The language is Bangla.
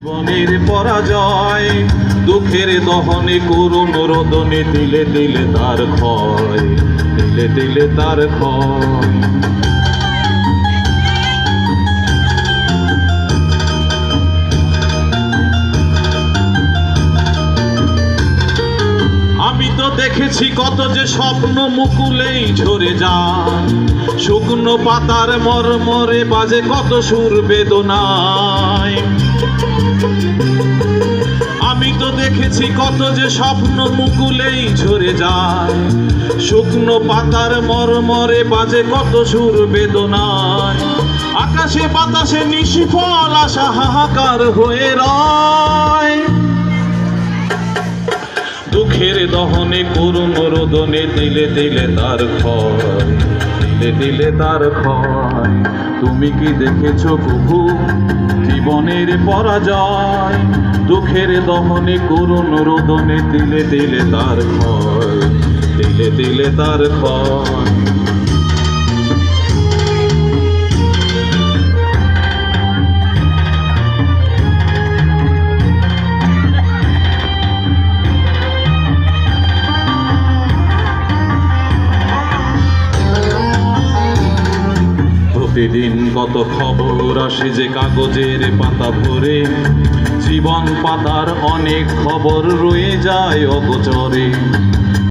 জীবনের পরাজয় দুঃখের দহনে করুণ রোদনে দিলে দিলে তার ক্ষয়, দিলে দিলে তার ক্ষয়। আমি তো দেখেছি কত যে স্বপ্ন মুকুলেই ঝরে যায়, শুকনো পাতার মরমরে বাজে কত সুর বেদনায়। আমি তো দেখেছি কত যে স্বপ্ন মুকুলেই ঝরে যায়, শুকনো পাতার মরমরে বাজে কত সুর বেদনায়। আকাশে বাতাসে নিশিফল আশা হাহাকার হয়ে রয়, দুঃখের দহনে করুণ রোদনে দিলে দিলে তার ক্ষয়, দিলে দিলে তার ক্ষয়। তুমি কি দেখেছো প্রভু জীবনের পরাজয়, দুঃখের দহনে করুণ রোদনে দিলে দিলে তার ক্ষয়, দিলে দিলে তার ক্ষয়। প্রতিদিন কত খবর আসে যে কাগজের পাতা ভরে, জীবন পাতার অনেক খবর রয়ে যায় অগোচরে।